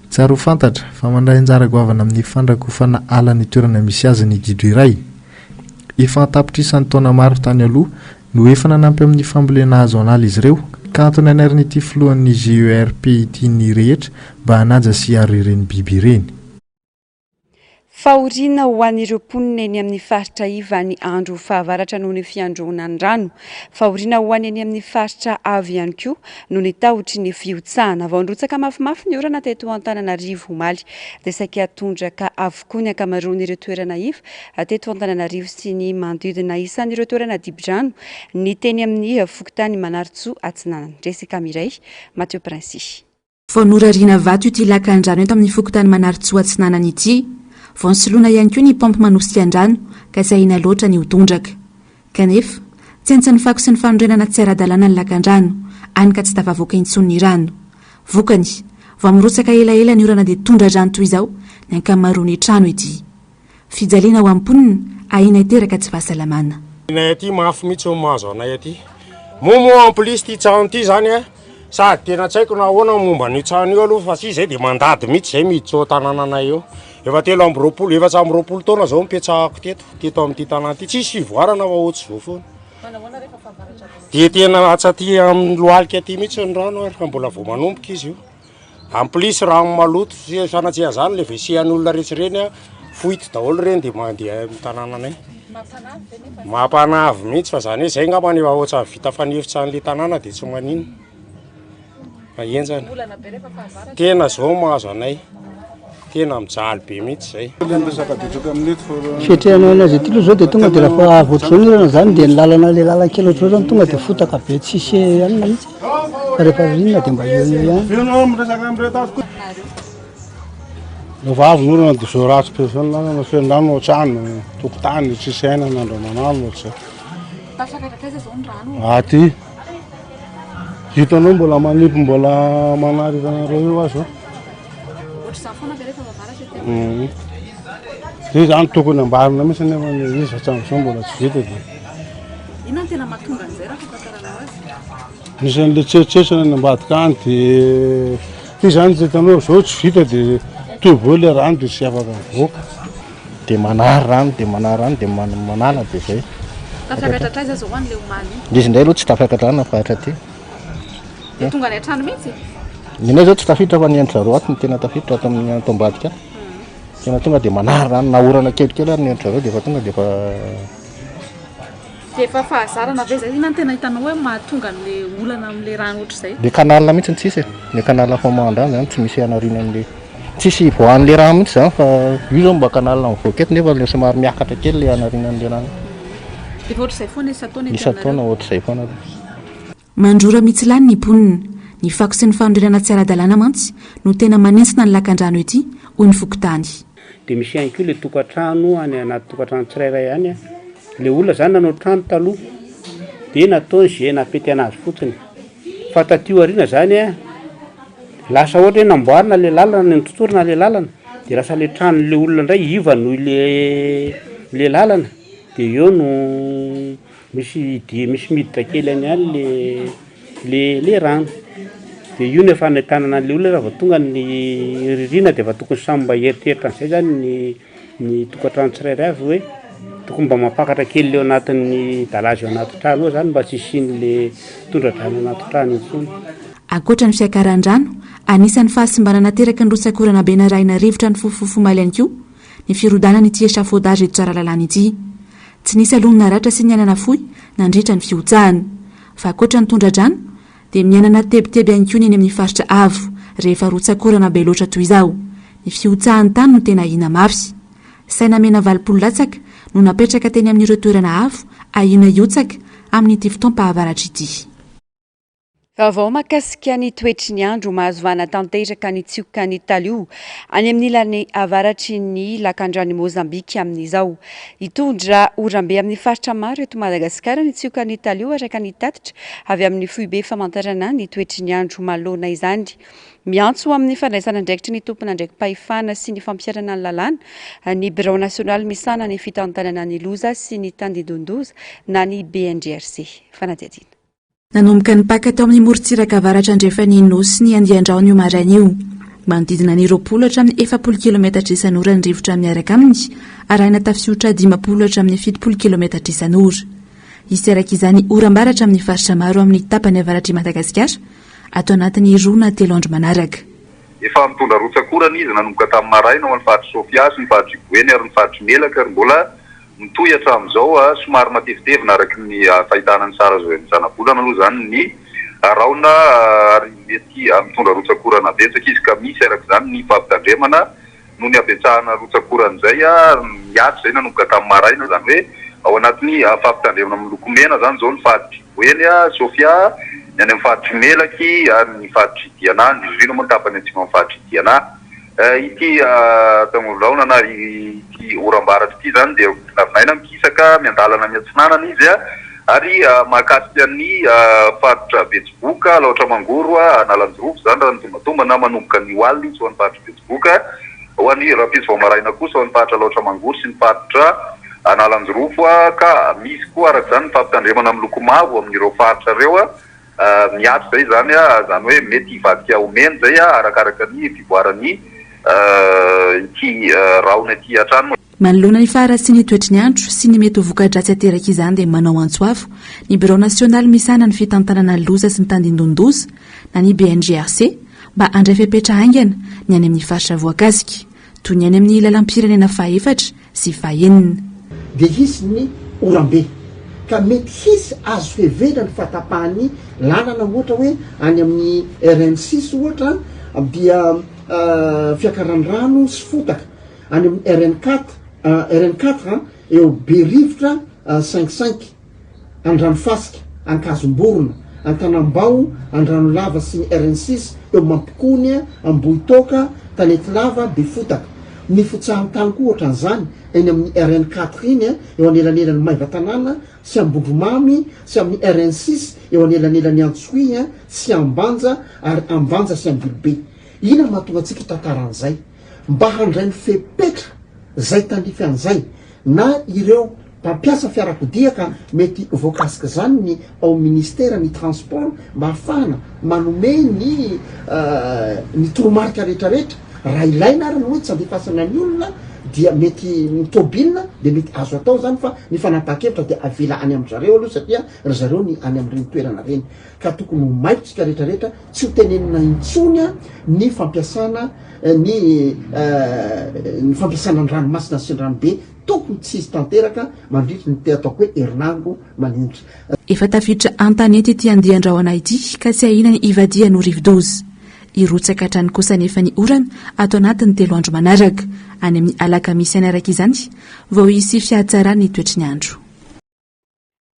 Tsara ho fantatra fa mandray anjara goavana amin'ny fandrakofana ala ny toerana misy azy ny gido iray. Efa tapitrisany taona maro tany aloha no efa nanampy amin'ny fambolena azonala izy ireo ka antony anaranyity filohan'ny GERP ity ny rehetra mba hanaja sy aro ireny biby ireny. Fahoriana ho an'ireo mponina eny amin'ny faritra iva ny andro fahavaratra noho ny fiandroana ny rano. Fahoriana ho any eny amin'ny faritra avy ihany koa noho ny tahotry ny fiotsahana. Vao androtsaka mafimafy ny orana teto Antananarivo omaly dia saika tondraka avokoa ny ankamaroan'ireo toerana iva teto Antananarivo sy ny manodidina isan'ireo toerana dibo-drano ny teny amin'ny fokontany Manaritsoa Atsinanana. Jessica Miray, Mathieu Princy. Vao norariana vato ity lakan-drano eto amin'ny fokontany Manaritsoa Atsinanana ity. Vao nsoloana ihany koa ny pampy manosika andrano ka tsy ahina loatra ny hotondraka. Kanefa tsy antsany fako sy ny fanondrenana tsy ara-dalàna ny lakan-drano any ka tsy tafavoaka intsony ny rano. Vokany vao mirotsaka elaela ny orana dia tondra rano toy izao ny ankamaroany trano ety. Fijaliana ho am-ponina ahina iteraka tsy fahasalamana. Nay aty mafy mihitsy mahazo anay aty. Moa en plus ty trano ty zany sady tena tsy haiko na ahoana momba ny trano io aloha fa tsy zay dia mandady mihitsy zay miditso tanànanay eo. Efa 3 efa 120 taona zao mipetrahako teto amin'ity tanàna ity tsisy fivoarana fa ohatsy zao foana. Dia tena atsaty amin'ny lohalika aty mihitsy ny rano ary fa mbola vao manomboka izy io. En plus rano maloto sanatria zany le vesian'olona rehetra reny fohity daholo reny dia mandeha amin'ny tanànanay. Mampanavy mihitsy fa zany hoe zay ngamba efa ohatsa vita fanefitra an'le tanàna dia tsy manino. Fa enjany tena zao mahazo anay. Tena mijaly be mihitsy zay. Fiatrehana anazy aty aloha zao dia tonga dia rehefa voatra zao nirana zany dia ny lalana le lalan-kely ohatr' zany tonga dia fotaka be tsisy anina mihitsy. Rehefa rinona dia mba eo ihany. Rehefa avy norana dia zao ratsy be zany lalana fiandrano ohatrano tokotany tsisy aina nandro manalo ohatr'izay. Aty hitanao mbola manipy mbola manarivanareo io azo. Zay zany tokony ambarina mihitsy nefa izy hatramin'izao mbola tsy vita dia. Inona tena mahatonga an'izay raha fahafantarana azy? Misy an'le tsetsetrana ny ambadika any dia ty zany tsy hitanao zao tsy vita dia toy le rano dia tsy afaka mivoaka. Dia manary rano dia manala dia zay. Tafakatra azy zao ho an'ilay omaly. Izy indray aloha tsy tafakatrana fa hatraty. Dia tonga any an-trano mihitsy? Ninay zao tsy tafiditra fa ny endry aty ny tena tafiditra ato amin'ny ato ambadika. Tena tonga dia manary rano na orana kelikely ary ny endry dia efa tonga dia efa. Dia efa fahazarana ve zay? Inona no tena hitanao hoe mahatonga an'ilay olana amin'ilay rano ohatr'izay? Le kanalina mihitsy tsisy. Le kanalina famandràna zany tsy misy anarinan'le tsisy voan'le rano mihitsy zany fa io zao mba kanalina mivoaka eto nefa le somary miakatra kely le anarinan'le rano. Dia ohatr'izay foana isa-taona isa-taona ohatr'izay foana. Mandrora mihitsy lany ny mponina. Ny fako sy ny fanondrenana tsy ara-dalàna mantsy no tena manentsina ny lakan-drano ety hoy ny fokontany. dia misy ihany koa le tokantrano any anaty tokantrano tsirairay ihany a le olona zany nanao trano taloha dia nataony zay napety anazy fotsiny fa tatio ariana zany a lasa ohatra hoe namboarina le lalana ny totorina le lalana dia lasa le tranon'le olona indray iva noho le lalana dia eo no misy miditra kely any any le rano dia io no efa nahitanana an'le olona raha vao tonga ny ririna dia efa tokony samy mba heritreritra an'izay zany ny tokantrano tsirairay avy hoe tokony mba mampakatra kely leo anatin'ny dalazy eo anaty trano eo zany mba tsy isian'le tondradrano anaty trano intsony. Ankoatra ny fiakaran-drano, anisan'ny fahasimbanana teraka ny rotsakorana be narahina rivotra ny fofofomaly ihany koa ny firodana n'ity échafaudage eto tsara lalàna ity. Tsy nisy aloha naratra sy ny anana fohy nandritra ny fiotsahany fa ankoatra ny tondradrano dia mianana tebiteby ihany koa ny eny amin'ny faritra avo rehefa rotsakorana be loatra toy izao. Ny fiotsahan'ny tany no tena hina mafy. Saina mena 20 latsaka no napetraka teny amin'ireo toerana avo ahina iotsaka amin'ity fotoam-pahavaratra ity. Vaovao mahakasika ny toetry ny andro mahazo vana tanteraka ny tsioka ny talio any amin'ny ilany avaratry ny lakan-drano Mozambika amin'izao. Hitondra orambe amin'ny faritra maro eto Madagasikara ny tsioka ny talio araka ny tatitra avy amin'ny foibe famantarana ny toetry ny andro malona izany. Miantso amin'ny fandraisana andraikitry ny tompona andraiki-pahefana sy ny fampiarana ny lalàna ny Bureau national misana ny fitantanana ny loza sy ny tandidondoza na ny BNDRC. Fanadihadina. Nanomboka ny paka tao amin'ny morontsiraka avaratra andrefa ny nosy ny andian-drano io maraina io. Manodidina ny 20 hatramin'ny 40 kilometatra isan'ora ny rivotra miaraka aminy arahina tafiotra 50 hatramin'ny 70 kilometatra isan'ora. Isy araka izany oram-baratra amin'ny faritra maro amin'ny tapany avaratry Madagasikara atao anatin'ny 2 na 3 andro manaraka. Efa mitondra rotsakorana izy nanomboka tamin'ny maraina ho an'ny faritra Sofia sy ny faritra Ivoeny ary ny faritra Melaka ary mbola mitohy hatramin'izao somary matevitevina araka ny fahitana ny sara zao zanabolana aloha zany ny raona ary mety mitondra rotsakorana betsaka izy ka misy araka zany ny fampitandremana no ny abetsahana rotsakorana izay miatsy zay nanomboka tamin'ny maraina zany hoe ao anatin'ny fampitandremana miloko mena zany zao ny faritra Ivoeny Sofia ny any amin'ny faritra Melaky ary ny faritra Diana ny zino moa tapany atsika amin'ny faritra Diana ity tangolaona na ity oram-baratra ity zany dia navinaina mikisaka miandalana miatsinanana izy ary mahakasika ny faritra Betsiboka laotra mangoro Analanjorovo zany raha nitombatomba na manomboka ny Oaly ho an'ny faritra Betsiboka ho an'ny Rapizy Vaomaraina kosa ho an'ny faritra laotra mangoro sy ny faritra Analanjorovo ka misy koa araka zany ny fampitandremana miloko mavo amin'ireo faritra ireo miatsy zay zany zany hoe mety hivadika omeny zay arakaraka ny fivoarany ity raona ity hatrano. Manoloana ny fara sy ny toetry ny andro sy ny mety ho voka-dratsy ateraka izany dia manao antsoavo ny Bureau national misana ny fitantanana ny loza sy ny tandindondoza na ny BNGRC mba handray fepetra haingana ny any amin'ny faritra voakasika toy ny any amin'ny lalam-pirenena faha-efatra sy faha-enina. Dia hisy ny orambe ka mety hisy azo fevera ny fatapahany lalana ohatra hoe any amin'ny RN6 ohatra dia fiakaran-drano sy fotaka any amin'ny RN4 eo be rivotra 55 andrano-fasika ankazomborona antanambao andrano lava sy ny RN6 eo mampikony ambohitoka tanety lava be fotaka ny fotsahan-tany koa ohatra an'izany eny amin'ny RN4 iny eo anelanelany Maivatanàna sy Ambondromamy sy amin'ny RN6 eo anelanelany Antsohy sy Ambanja ary Ambanja sy Ambilobe. Ina mahatonga antsika tantaran'izay mba handray ny fepetra zay tandrify an'izay na ireo mpampiasa fiarakodia ka mety voakasika zany ny ao ministera ny transport mba hafana manome ny toromarika rehetrarehetra raha ilaina ary ny hoe tsy andefasana ny olona dia mety mitobilina dia mety azo atao zany fa ny fanapaha-kevitra dia avela any amin'zareo aloha satria ry zareo ny any amin'ireny toerana reny ka tokony ho maikotsika rehetrarehetra tsy ho tenenina intsony ny fampiasana ny fampiasana ny ranomasina sy ny ranobe tokony tsy izy tanteraka mandritra ny ataoko hoe herinandro manindry. Efa tafiditra antanety ity andian-drahona ity ka tsy ahina ny ivadia no rivodozy. Irotsaka hatrany kosa nefa ny orana atao anatin'ny 3 andro manaraka any amin'ny alakamisy any araka izany vao hisy fiatsarany toetry ny andro.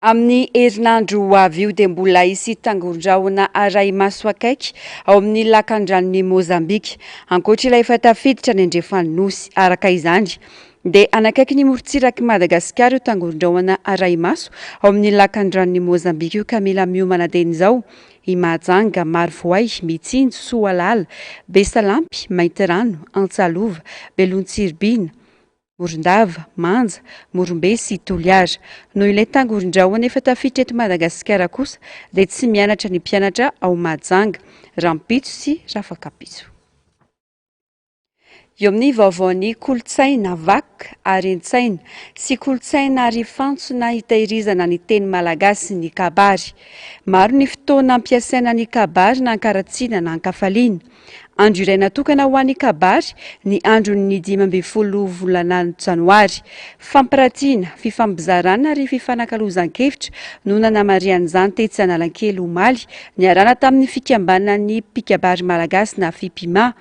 Amin'ny herinandro avy io dia mbola hisy tangoron-drahona aray maso akaiky ao amin'ny lakan-dranon'i Mozambika. Ankoatra ilay efa tafiditra ny Andrefanosy. Araka izany dia anakaiky ny morontsirak'i Madagasikara io tangoron-drahona aray maso ao amin'ny lakan-dranon'i Mozambika io ka mila miomana teny izao i Mahajanga, Marivoay, Mitsinjo, Soalala, Besalampy, Maintirano, Antsalova, Belontsiribina, Morondava, Manja, Morombe sy Toliara. Noho ilay tangoron-drahona efa tafiditra eto Madagasikara kosa dia tsy mianatra ny mpianatra ao Mahajanga, Rampitso sy Rafakapitso. Eo amin'ny vaovaon'ny kolotsaina vaky, harentsaina sy kolotsaina rifantsona hitahirizana ny teny malagasy ny kabary. Maro ny fotoana ampiasaina ny kabary na ankaratsiana na ankafaliana. Andro iray natokana ho an'ny kabary ny andron'ny 12 volana janoary. Fampirantiana, fifambizarana ary fifanankalozan-kevitra no nanamarian'izany tetsy Analakely omaly niarana tamin'ny fikambanan'ny mpikabary malagasy na FIPIMA.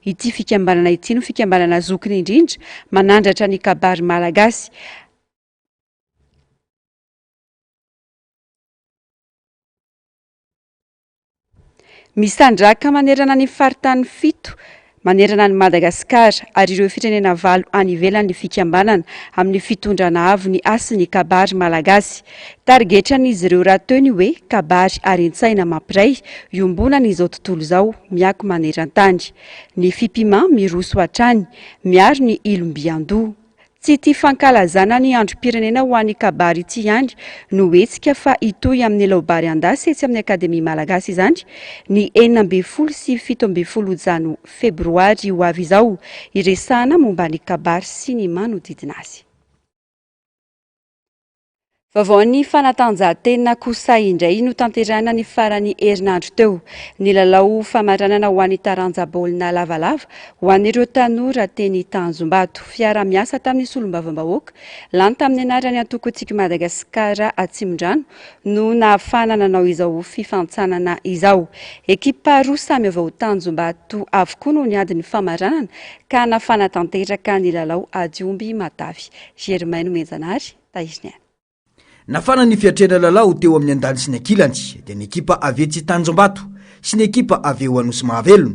Ity fikambanana ity no fikambanana zokiny indrindra manandratra ny kabary malagasy. Misandraka manerana ny faritany 7 manerana ny Madagasikara ary ireo firenena 8 any ivelany fikambanana amin'ny fitondrana avy ny asy ny kabary malagasy. Targetran'izy ireo raha teo ny hoe kabary harentsaina mampiray iombonan'izao tontolo izao miako maneran-tany. Ny FIPIMA miroso hatrany miaro ny ilom-biandoha. Tsy tia fankalazana ny androm-pirenena ho an'ny kabary ity ihany no hetsika fa hitohy amin'ny laobary andasy etsy amin'ny Akademia Malagasy izany ny 12 sy 17 jano febroary ho avy izao iresahana momba ny kabary sy ny manodidina azy. Vaovaon'ny fanatanjahantena kosa indray no tanterana ny farany herinandro teo. Nilalao famaranana ho an'ny taranja baolina lavalava ho an'ireo tanora teny Tanjombato. Fiara-miasa tamin'ny solombavambahoaka lany tamin'ny anarany Antokotsika Madagasikara Atsimondrano no nahafana nanao izao fifantsanana izao. Ekipa roa samy avao Tanjombato avokoa no niady ny famaranana ka nafana tanteraka ny lalao Adiomby Matavy. Germaine Menjanary, Taiziny. Nafana ny fiatrena lalao teo amin'ny andali sy ny ankilany dia ny ekipa avy etsy Tanjombato sy ny ekipa avy eo Anosy Mahavelona.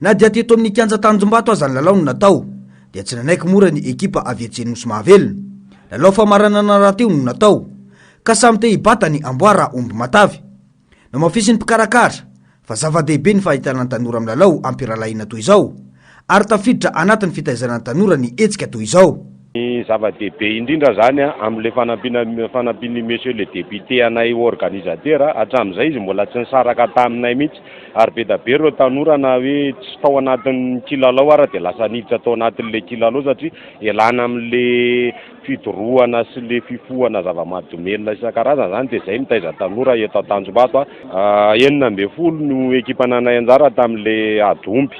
Na dia teto amin'ny kianja Tanjombato aza ny lalao no natao dia tsy nanaiky mora ny ekipa avy etsy Anosy Mahavelona. Lalao famaranana rahateo no natao ka samy te hibata ny Amboara Omby Matavy. No mafisy ny mpikarakara fa zava-dehibe ny fahitana ny tanora amin'ny lalao ampiralaina toy izao ary tafiditra anatin'ny fitaizana ny tanora ny hetsika toy izao. Ny zava-dehibe indrindra zany amin'le fanampiny monsieur le député anay organisateur hatramin'izay izy mbola tsy nisaraka taminay mihitsy ary be da be ireo tanora na hoe tsy tao anatin'ny kilalao ara dia lasa niditra tao anatin'le kilalao satria elana amin'le fidorohana sy le fifohana zava-mahadomelona isan-karazany zany dia zay mitaiza tanora eto Tanjombato 12 no ekipa nanay anjara tamin'le Adomby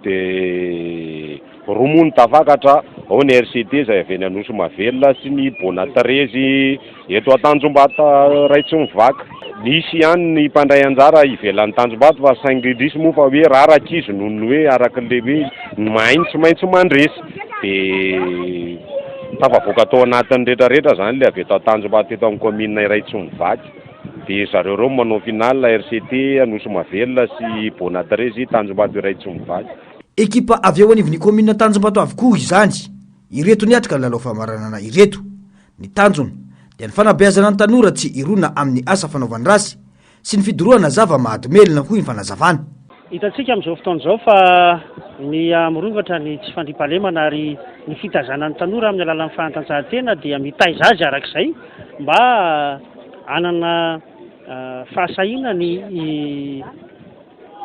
dia romono tafakatra ao ny RCD zay avy eny Anosy Mahavelona sy ny Bonaterezy eto Tanjombato Raitsy Mivaka. Nisy ihany ny mpandray anjara ivelan'ny Tanjombato fa saingy risy moa fa hoe raraka izy noho ny hoe arak'le hoe maintsy mandresy dia tafavoaka tao anatin'ny rehetrarehetra zany le avy eto Tanjombato eto amin'ny commune Raitsy Mivaka. Dia zareo reo manao final RCD Anosy Mahavelona sy Bonaterezy Tanjombato Raitsy Mivaka. Ekipa avy eo anivon'ny commune Tanjombato avokoa izany. Ireto niatrika ny lalao famaranana ireto. Ny tanjona dia ny fanabeazana ny tanora tsy irona amin'ny asa fanaovany rasy sy ny fidorohana zava-mahadomelona hoy ny fanazavana. Hitantsika amin'izao fotoan'izao fa ny amorovatra ny tsy fandriampahalemana ary ny fitazana ny tanora amin'ny alalan'ny fanatanjahantena dia mitaiza azy arak'izay mba hanana fahasahina ny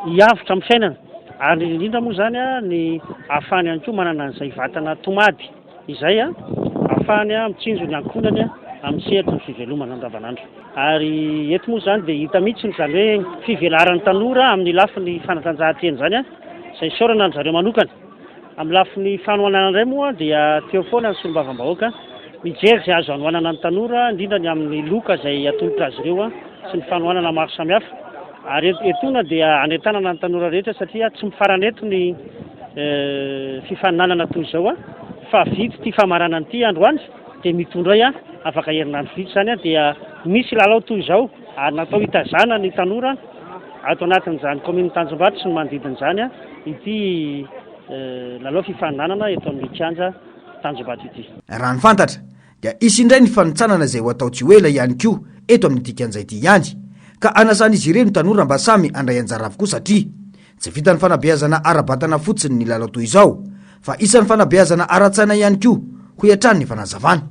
hiavitra amin'ny fiainana. Ary indrindra moa zany ny ahafahany ihany koa manana an'izay vatana tomady izay ahafahany mitsinjo ny ankonany amin'ny sehatry ny fivelomana andavanandro. Ary eto moa zany dia hita mihitsy zany hoe fivelaran'ny tanora amin'ny lafin'ny fanatanjahantena zany izay saorana ny zareo manokana. Amin'ny lafin'ny fanohanana indray moa dia teo foana ny solombavambahoaka mijery izay azo hanohanana ny tanora indrindra ny amin'ny loka izay atolotra azy ireo sy ny fanohanana maro samihafa. Ary etona dia anetanana ny tanora rehetra satria tsy mifaran'eto ny fifaninanana toy izao fa vity ty famaranana ity androany dia mitondray afaka herinandro vitsy zany a dia misy lalao toy izao ary natao hitazana ny tanora ato anatin'izany commune Tanjombato sy ny manodidin'izany a ity lalao fifaninanana eto amin'ny kianja Tanjombato ity. Raha ny fantatra dia isy indray ny fanitsanana izay ho atao tsy hoela ihany koa eto amin'ity kianja ity ihany ka anasan'izy ireny tanora mba samy andray anjara avokoa satria tsy vita ny fanabeazana ara-batana fotsiny ny lalao toy izao fa isan'ny fanabeazana ara-tsaina ihany koa ho hiatrany ny fanazavana.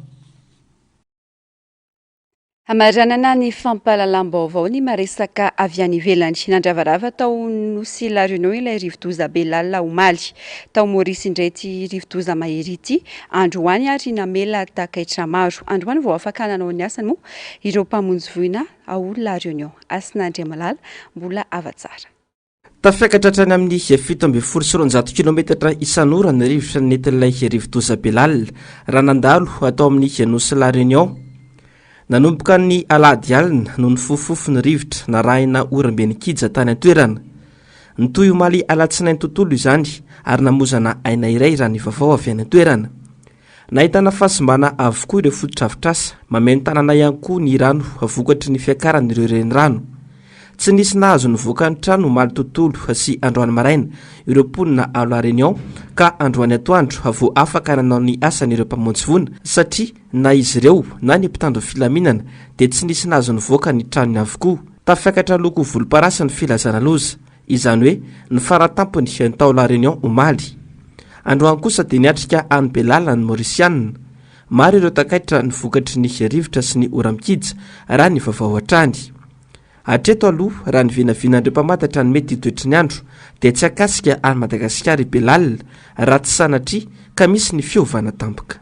Hamaranana ny fampahalalam-baovao ny maresaka avy any ivelany nandravarava tao nosy la réunion ilay rivodoza Belal omaly tao Maurice indrety rivodoza mahery ity androany ary namela takaitra maro androany vao afaka nanao ny asany moa ireo mpamonjy voina ao la réunion Asinandriamalala mbola avatsara. Tafiakatra hatrany amin'ny 720 kilometatra isan'ora ny rivotra nentin'ilay rivodoza Belal raha nandalo atao amin'ny nosy la réunion. Nanomboka ny alady alina no ny fofofo ny rivotra narahina orambe ny kija tany an-toerana. Nitoy omaly alatsinainy tontolo izany ary namozana aina iray raha ny vaovao avy any an-toerana. Nahitana fahasimbana avokoa ireo fototra-avitrasa, mameno tanana ihany koa ny rano vokatry ny fiakaran'ireo renirano. Tsy nisy nahazo ny voaka ny trano omaly tontolo sy androany maraina ireo mponina ao la réunion ka androany atoandro vao afaka nanao ny asan'ireo mpamonjy voina satria na izy ireo na ny mpitandro filaminana dia tsy nisy nahazo ny voaka ny tranony avokoa. Tafiakatra loko volomparasy ny filazana loza izany hoe ny faratampony ny tao la réunion omaly. Androany kosa dia niatrika any Belal ny Mauricianina. Maro ireo takaitra ny vokatry ny rivotra sy ny oram-kija raha ny vaovao hatrany. Hatreto aloha raha ny vinavinan'ireo mpamantatra ny mety hitoetry ny andro dia tsy akasika any Madagasikara Belal raha tsy sanatria ka misy ny fiovana tampoka.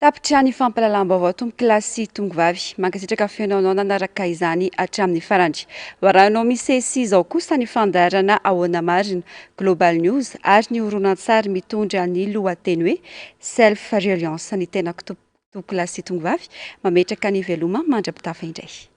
Tapitra ny fampahalalam-baovao tombo-kilasy tongovavy mankasitraka fiainao nanaraka izany hatramin'ny farany. Varanao misesy izao kosa ny fandarana ahoana marina Global News ary ny horonan-tsary mitondra ny lohateny hoe self reliance ny tenako tombo-kilasy tongovavy mametraka ny veloma mandrapitafa indray.